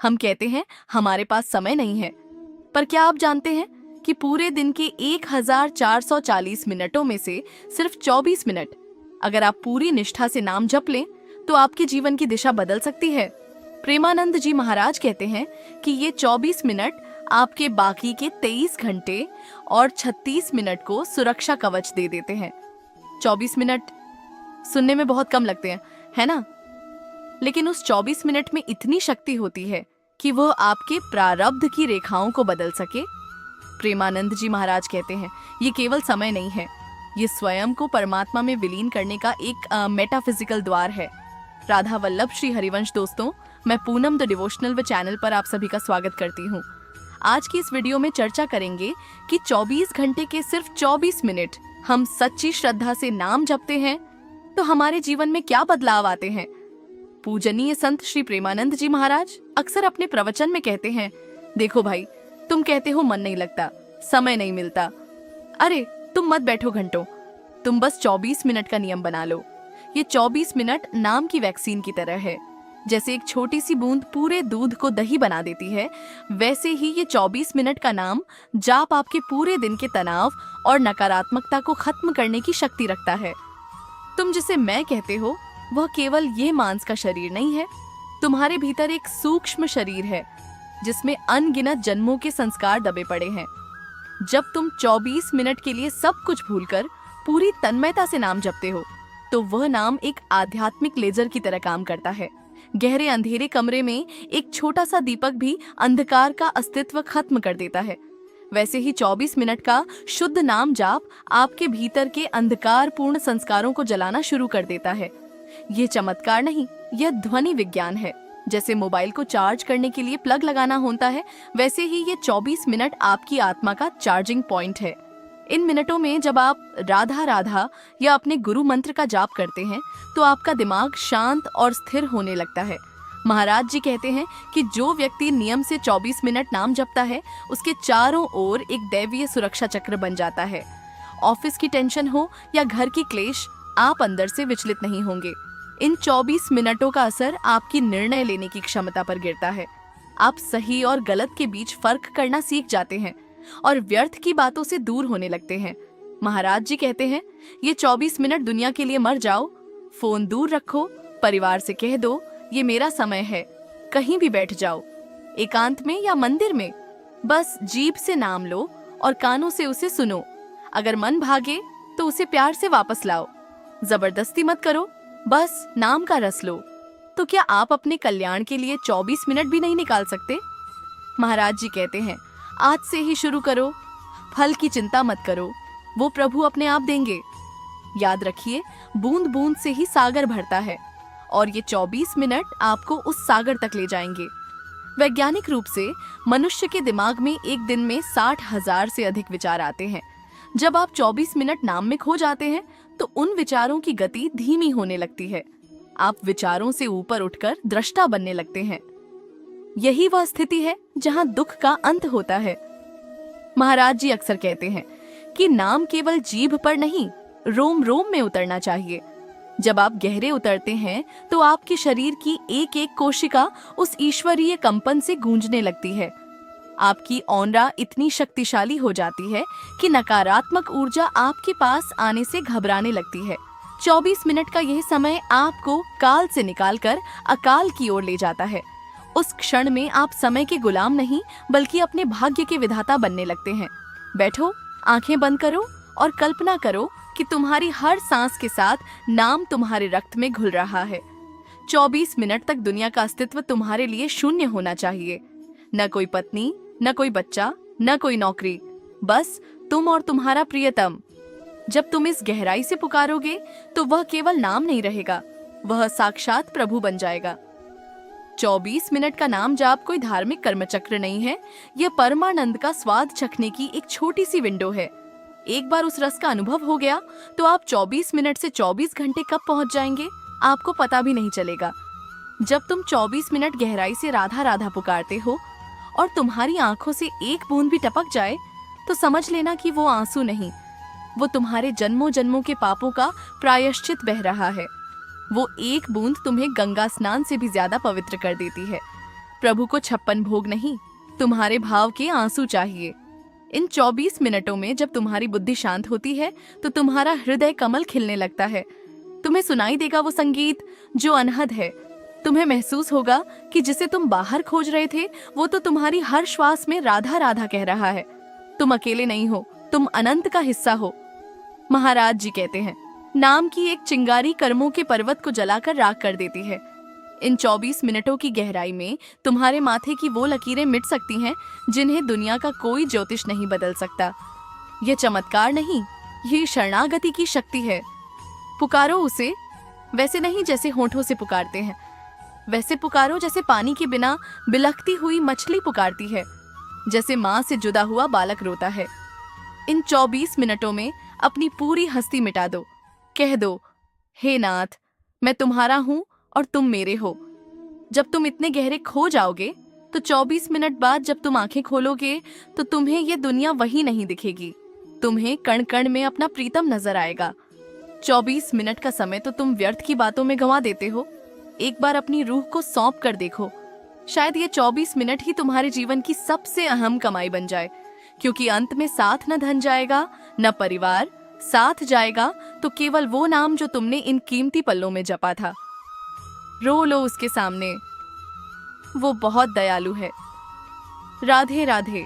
हम कहते हैं हमारे पास समय नहीं है, पर क्या आप जानते हैं कि पूरे दिन के 1440 मिनटों में से सिर्फ 24 मिनट अगर आप पूरी निष्ठा से नाम जप लें तो आपके जीवन की दिशा बदल सकती है। प्रेमानंद जी महाराज कहते हैं कि ये 24 मिनट आपके बाकी के 23 घंटे और 36 मिनट को सुरक्षा कवच दे देते हैं। 24 मिनट सुनने में बहुत कम लगते हैं, है ना? लेकिन उस 24 मिनट में इतनी शक्ति होती है कि वह आपके प्रारब्ध की रेखाओं को बदल सके। प्रेमानंद जी महाराज कहते हैं ये केवल समय नहीं है, ये स्वयं को परमात्मा में विलीन करने का एक मेटाफिजिकल द्वार है। राधा वल्लभ श्री हरिवंश दोस्तों, मैं पूनम द डिवोशनल व चैनल पर आप सभी का स्वागत करती हूँ। आज की इस वीडियो में चर्चा करेंगे कि 24 घंटे के सिर्फ 24 मिनट हम सच्ची श्रद्धा से नाम जपते हैं तो हमारे जीवन में क्या बदलाव आते हैं। पूजनीय संत श्री प्रेमानंद जी महाराज अक्सर अपने प्रवचन में कहते हैं, देखो भाई, तुम कहते हो मन नहीं लगता, समय नहीं मिलता। अरे तुम मत बैठो घंटों, तुम बस 24 मिनट का नियम बना लो। ये 24 मिनट नाम की वैक्सीन की तरह है। जैसे एक छोटी सी बूंद पूरे दूध को दही बना देती है, वैसे ही ये 24 मिनट का नाम जाप आपके पूरे दिन के तनाव और नकारात्मकता को खत्म करने की शक्ति रखता है। तुम जिसे मैं कहते हो वह केवल ये मांस का शरीर नहीं है, तुम्हारे भीतर एक सूक्ष्म शरीर है जिसमें अनगिनत जन्मों के संस्कार दबे पड़े हैं। जब तुम 24 मिनट के लिए सब कुछ भूलकर पूरी तन्मयता से नाम जपते हो तो वह नाम एक आध्यात्मिक लेजर की तरह काम करता है। गहरे अंधेरे कमरे में एक छोटा सा दीपक भी अंधकार का अस्तित्व खत्म कर देता है। वैसे ही 24 मिनट का शुद्ध नाम जाप आपके भीतर के अंधकारपूर्ण संस्कारों को जलाना शुरू कर देता है। यह चमत्कार नहीं, यह ध्वनि विज्ञान है। जैसे मोबाइल को चार्ज करने के लिए प्लग लगाना होता है, वैसे ही ये 24 मिनट आपकी आत्मा का चार्जिंग पॉइंट है। इन मिनटों में जब आप राधा राधा या अपने गुरु मंत्र का जाप करते हैं तो आपका दिमाग शांत और स्थिर होने लगता है। महाराज जी कहते हैं कि जो व्यक्ति नियम से 24 मिनट नाम जपता है उसके चारों ओर एक दैवीय सुरक्षा चक्र बन जाता है। ऑफिस की टेंशन हो या घर की क्लेश, आप अंदर से विचलित नहीं होंगे। इन 24 मिनटों का असर आपकी निर्णय लेने की क्षमता पर गिरता है। आप सही और गलत के बीच फर्क करना सीख जाते हैं और व्यर्थ की बातों से दूर होने लगते हैं। महाराज जी कहते हैं ये 24 मिनट दुनिया के लिए मर जाओ, फोन दूर रखो, परिवार से कह दो ये मेरा समय है, कहीं भी बैठ जाओ, एकांत में या मंदिर में, बस जीभ से नाम लो और कानों से उसे सुनो। अगर मन भागे तो उसे प्यार से वापस लाओ, जबरदस्ती मत करो, बस नाम का रस लो। तो क्या आप अपने कल्याण के लिए 24 मिनट भी नहीं निकाल सकते? महाराज जी कहते हैं आज से ही शुरू करो, फल की चिंता मत करो, वो प्रभु अपने आप देंगे। याद रखिए, बूंद बूंद से ही सागर भरता है और ये 24 मिनट आपको उस सागर तक ले जाएंगे। वैज्ञानिक रूप से मनुष्य के दिमाग में एक दिन में 60,000 से अधिक विचार आते हैं। जब आप 24 मिनट नाम में खो जाते हैं तो उन विचारों की गति धीमी होने लगती है। आप विचारों से ऊपर उठकर दृष्टा बनने लगते हैं। यही वह स्थिति है जहां दुख का अंत होता है। महाराज जी अक्सर कहते हैं कि नाम केवल जीभ पर नहीं, रोम रोम में उतरना चाहिए। जब आप गहरे उतरते हैं तो आपके शरीर की एक एक कोशिका उस ईश्वरीय कंपन से गूंजने लगती है। आपकी औंरा इतनी शक्तिशाली हो जाती है कि नकारात्मक ऊर्जा आपके पास आने से घबराने लगती है। 24 मिनट का यह समय आपको काल से निकालकर अकाल की ओर ले जाता है। उस क्षण में आप समय के गुलाम नहीं बल्कि अपने भाग्य के विधाता बनने लगते हैं। बैठो, आंखें बंद करो और कल्पना करो कि तुम्हारी हर सांस के साथ नाम तुम्हारे रक्त में घुल रहा है। 24 मिनट तक दुनिया का अस्तित्व तुम्हारे लिए शून्य होना चाहिए। न कोई पत्नी, न कोई बच्चा, न कोई नौकरी, बस तुम और तुम्हारा प्रियतम। जब तुम इस गहराई से पुकारोगे तो वह केवल नाम नहीं रहेगा, वह साक्षात प्रभु बन जाएगा। 24 मिनट का नाम जाप कोई धार्मिक कर्मचक्र नहीं है, यह परमानंद का स्वाद चखने की एक छोटी सी विंडो है। एक बार उस रस का अनुभव हो गया तो आप 24 मिनट से 24 घंटे कब पहुंच जाएंगे आपको पता भी नहीं चलेगा। जब तुम 24 मिनट गहराई से राधा राधा पुकारते हो और तुम्हारी आंखों से एक बूंद भी टपक जाए तो समझ लेना कि वो आंसू नहीं, वो तुम्हारे जन्मों जन्मों के पापों का प्रायश्चित बह रहा है। वो एक बूंद तुम्हें गंगा स्नान से भी ज्यादा पवित्र कर देती है। प्रभु को 56 भोग नहीं, तुम्हारे भाव के आंसू चाहिए। इन 24 मिनटों में जब तुम्हारी बुद्धि शांत होती है तो तुम्हारा हृदय कमल खिलने लगता है। तुम्हें सुनाई देगा वो संगीत जो अनहद है। तुम्हें महसूस होगा कि जिसे तुम बाहर खोज रहे थे वो तो तुम्हारी हर श्वास में राधा राधा कह रहा है। तुम अकेले नहीं हो, तुम अनंत का हिस्सा हो। महाराज जी कहते हैं, नाम की एक चिंगारी कर्मों के पर्वत को जलाकर राख कर देती है। इन 24 मिनटों की गहराई में तुम्हारे माथे की वो लकीरें मिट सकती हैं जिन्हें दुनिया का कोई ज्योतिष नहीं बदल सकता। ये चमत्कार नहीं, ये शरणागति की शक्ति है। पुकारो उसे, वैसे नहीं जैसे होठों से पुकारते हैं, वैसे पुकारो जैसे पानी के बिना बिलखती हुई मछली पुकारती है, जैसे माँ से जुदा हुआ बालक रोता है। इन 24 मिनटों में अपनी पूरी हस्ती मिटा दो। कह दो, हे नाथ, मैं तुम्हारा हूं और तुम मेरे हो। जब तुम इतने गहरे खो जाओगे तो 24 मिनट बाद जब तुम आंखें खोलोगे तो तुम्हें ये दुनिया वही नहीं दिखेगी। तुम्हें कण कण में अपना प्रीतम नजर आएगा। 24 मिनट का समय तो तुम व्यर्थ की बातों में गंवा देते हो। एक बार अपनी रूह को सौंप कर देखो, शायद ये 24 मिनट ही तुम्हारे जीवन की सबसे अहम कमाई बन जाए, क्योंकि अंत में साथ न धन जाएगा न परिवार, साथ जाएगा तो केवल वो नाम जो तुमने इन कीमती पल्लों में जपा था। रो लो उसके सामने, वो बहुत दयालु है। राधे राधे।